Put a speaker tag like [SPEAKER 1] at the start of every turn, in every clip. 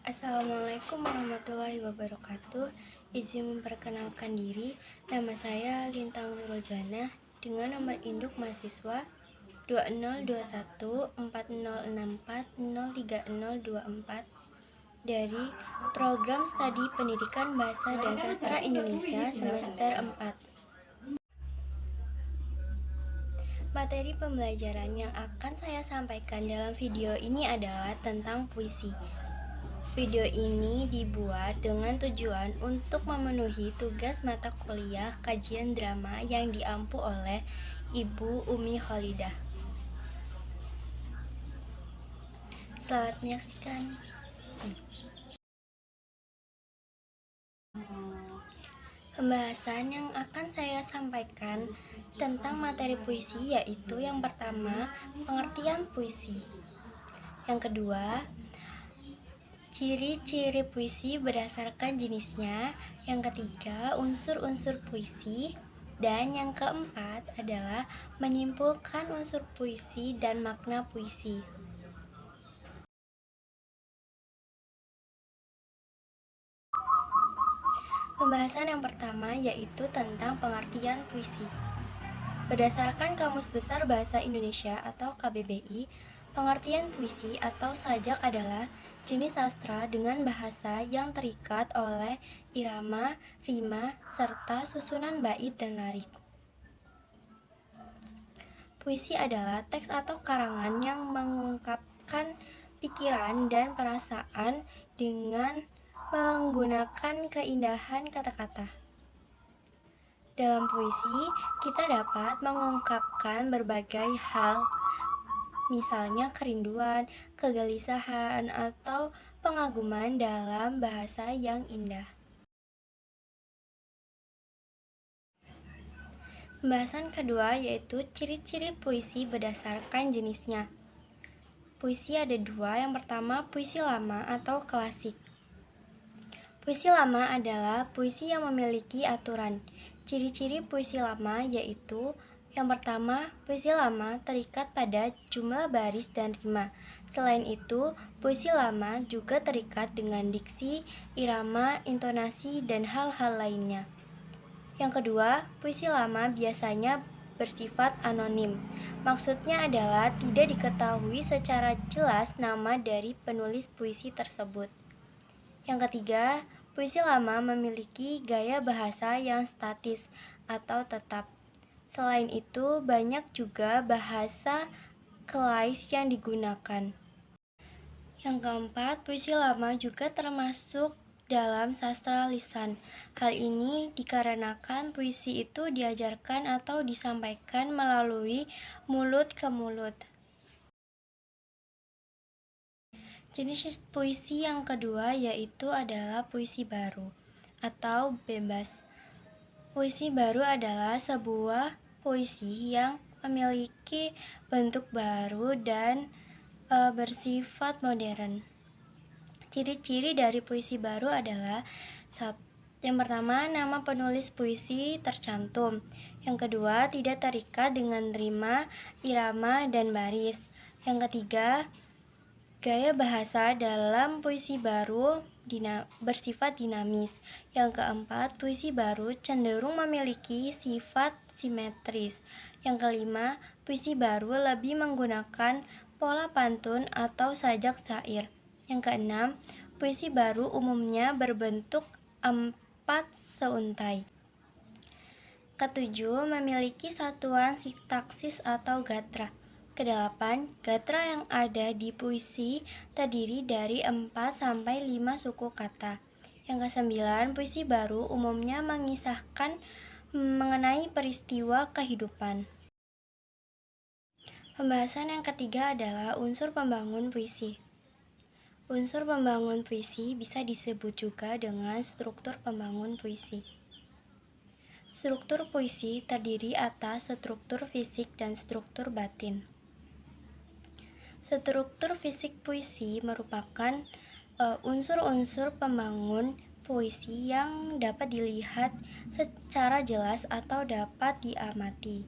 [SPEAKER 1] Assalamualaikum warahmatullahi wabarakatuh. Izin memperkenalkan diri, nama saya Lintang Nurojana dengan nomor induk mahasiswa 20214064030024 dari Program Studi Pendidikan Bahasa dan Sastra Indonesia semester 4. Materi pembelajaran yang akan saya sampaikan dalam video ini adalah tentang puisi. Video ini dibuat dengan tujuan untuk memenuhi tugas mata kuliah kajian drama yang diampu oleh Ibu Umi Kholidah. Selamat menyaksikan. Pembahasan yang akan saya sampaikan tentang materi puisi yaitu yang pertama, pengertian puisi. Yang kedua, ciri-ciri puisi berdasarkan jenisnya. Yang ketiga, unsur-unsur puisi. Dan yang keempat adalah menyimpulkan unsur puisi dan makna puisi. Pembahasan yang pertama yaitu tentang pengertian puisi. Berdasarkan Kamus Besar Bahasa Indonesia atau KBBI, pengertian puisi atau sajak adalah jenis sastra dengan bahasa yang terikat oleh irama, rima, serta susunan bait dan larik. Puisi adalah teks atau karangan yang mengungkapkan pikiran dan perasaan dengan menggunakan keindahan kata-kata. Dalam puisi, kita dapat mengungkapkan berbagai hal, misalnya kerinduan, kegelisahan, atau pengaguman dalam bahasa yang indah. Pembahasan kedua yaitu ciri-ciri puisi berdasarkan jenisnya. Puisi ada dua, yang pertama puisi lama atau klasik. Puisi lama adalah puisi yang memiliki aturan. Ciri-ciri puisi lama yaitu yang pertama, puisi lama terikat pada jumlah baris dan rima. Selain itu, puisi lama juga terikat dengan diksi, irama, intonasi, dan hal-hal lainnya. Yang kedua, puisi lama biasanya bersifat anonim. Maksudnya adalah tidak diketahui secara jelas nama dari penulis puisi tersebut. Yang ketiga, puisi lama memiliki gaya bahasa yang statis atau tetap. Selain itu, banyak juga bahasa kelais yang digunakan. Yang keempat, puisi lama juga termasuk dalam sastra lisan. Hal ini dikarenakan puisi itu diajarkan atau disampaikan melalui mulut ke mulut. Jenis puisi yang kedua yaitu adalah puisi baru atau bebas. Puisi baru adalah sebuah puisi yang memiliki bentuk baru dan bersifat modern. Ciri-ciri dari puisi baru adalah yang pertama, nama penulis puisi tercantum. Yang kedua, tidak terikat dengan rima, irama, dan baris. Yang ketiga, gaya bahasa dalam puisi baru bersifat dinamis. Yang keempat, puisi baru cenderung memiliki sifat simetris. Yang kelima, puisi baru lebih menggunakan pola pantun atau sajak syair. Yang keenam, puisi baru umumnya berbentuk 4 seuntai. Ketujuh, memiliki satuan sintaksis atau gatra. Kedelapan, gatra yang ada di puisi terdiri dari 4-5 suku kata. Yang kesembilan, puisi baru umumnya mengisahkan mengenai peristiwa kehidupan. Pembahasan yang ketiga adalah unsur pembangun puisi. Unsur pembangun puisi bisa disebut juga dengan struktur pembangun puisi. Struktur puisi terdiri atas struktur fisik dan struktur batin. Struktur fisik puisi merupakan unsur-unsur pembangun puisi yang dapat dilihat secara jelas atau dapat diamati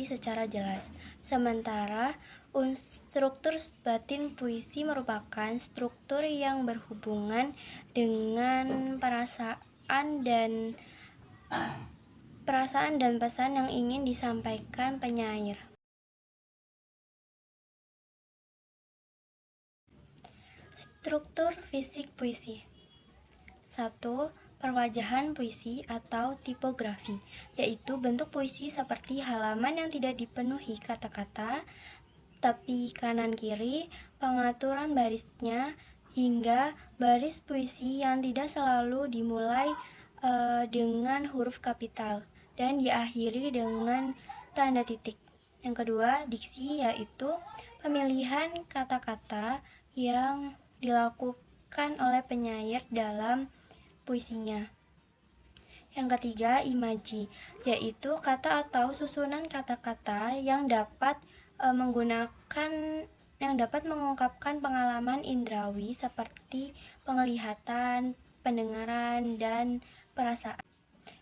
[SPEAKER 1] secara jelas. Sementara Struktur batin puisi merupakan struktur yang berhubungan dengan perasaan dan pesan yang ingin disampaikan penyair. Struktur fisik puisi. 1. Perwajahan puisi atau tipografi, yaitu bentuk puisi seperti halaman yang tidak dipenuhi kata-kata, tepi kanan-kiri, pengaturan barisnya, hingga baris puisi yang tidak selalu dimulai dengan huruf kapital dan diakhiri dengan tanda titik. Yang kedua, diksi, yaitu pemilihan kata-kata yang dilakukan oleh penyair dalam puisinya. Yang ketiga, imaji, yaitu kata atau susunan kata-kata yang dapat mengungkapkan pengalaman indrawi seperti penglihatan, pendengaran, dan perasaan.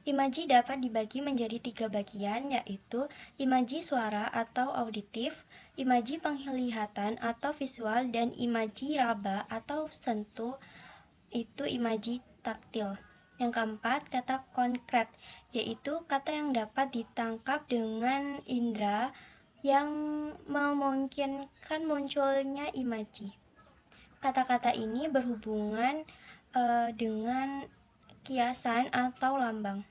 [SPEAKER 1] Imaji dapat dibagi menjadi 3 bagian, yaitu imaji suara atau auditif, imaji penglihatan atau visual, dan imaji raba atau sentuh, itu imaji taktil. Yang keempat, kata konkret, yaitu kata yang dapat ditangkap dengan indera yang memungkinkan munculnya imaji. Kata-kata ini berhubungan dengan kiasan atau lambang.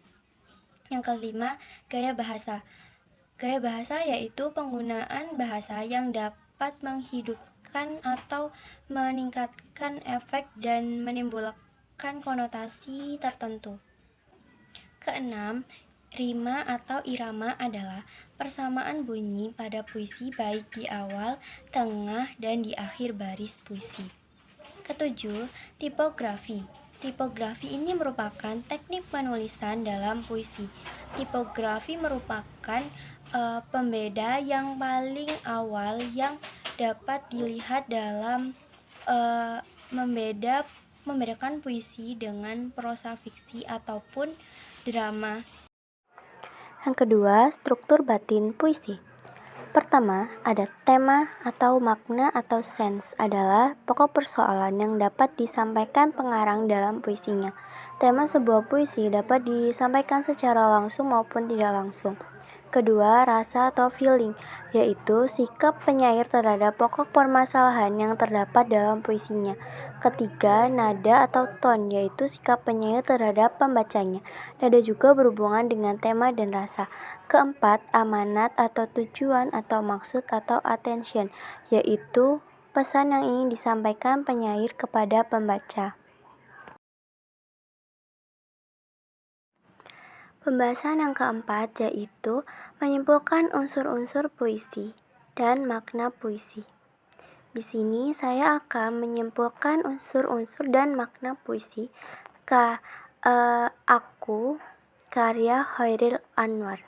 [SPEAKER 1] Yang kelima, gaya bahasa. Gaya bahasa yaitu penggunaan bahasa yang dapat menghidupkan atau meningkatkan efek dan menimbulkan konotasi tertentu. Keenam, rima atau irama adalah persamaan bunyi pada puisi baik di awal, tengah, dan di akhir baris puisi. Ketujuh, tipografi. Tipografi ini merupakan teknik penulisan dalam puisi. Tipografi merupakan pembeda yang paling awal yang dapat dilihat dalam membedakan puisi dengan prosa fiksi ataupun drama. Yang kedua, struktur batin puisi. Pertama, ada tema atau makna atau sense adalah pokok persoalan yang dapat disampaikan pengarang dalam puisinya. Tema sebuah puisi dapat disampaikan secara langsung maupun tidak langsung. Kedua, rasa atau feeling, yaitu sikap penyair terhadap pokok permasalahan yang terdapat dalam puisinya. Ketiga, nada atau tone, yaitu sikap penyair terhadap pembacanya. Nada juga berhubungan dengan tema dan rasa. Keempat, amanat atau tujuan atau maksud atau attention, yaitu pesan yang ingin disampaikan penyair kepada pembaca. Pembahasan yang keempat yaitu menyimpulkan unsur-unsur puisi dan makna puisi. Di sini saya akan menyimpulkan unsur-unsur dan makna puisi Aku, karya Chairil Anwar.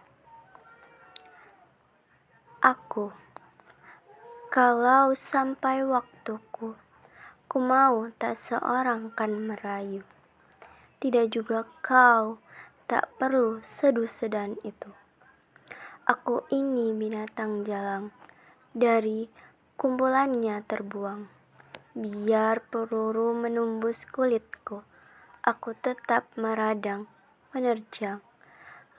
[SPEAKER 1] Aku, kalau sampai waktuku, ku mau tak seorang kan merayu. Tidak juga kau, tak perlu sedu-sedan itu. Aku ini binatang jalang, dari kumpulannya terbuang. Biar peluru menembus kulitku, aku tetap meradang, menerjang.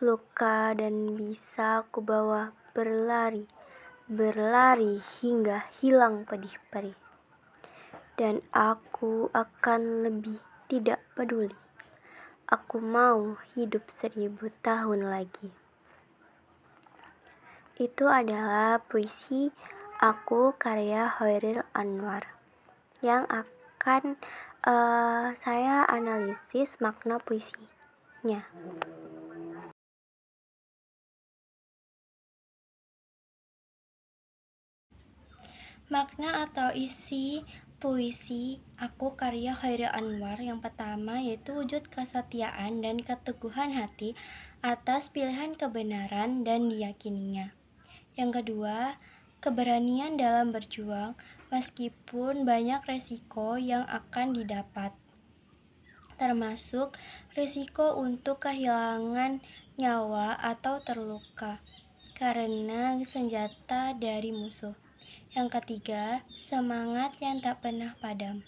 [SPEAKER 1] Luka dan bisa aku bawa berlari hingga hilang pedih-perih. Dan aku akan lebih tidak peduli. Aku mau hidup 1000 tahun lagi. Itu adalah puisi Aku karya Chairil Anwar yang akan saya analisis makna puisinya. Makna atau isi puisi Aku karya Chairil Anwar yang pertama yaitu wujud kesetiaan dan keteguhan hati atas pilihan kebenaran dan diyakininya. Yang kedua, keberanian dalam berjuang meskipun banyak resiko yang akan didapat, termasuk risiko untuk kehilangan nyawa atau terluka karena senjata dari musuh. Yang ketiga, semangat yang tak pernah padam.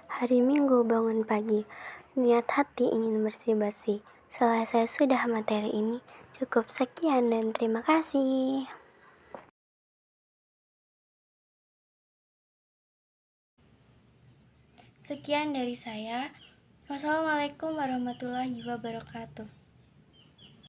[SPEAKER 2] Hari Minggu bangun pagi, niat hati ingin bersih-bersih. Selesai sudah materi ini, cukup sekian dan terima kasih.
[SPEAKER 1] Sekian dari saya. Wassalamualaikum warahmatullahi wabarakatuh.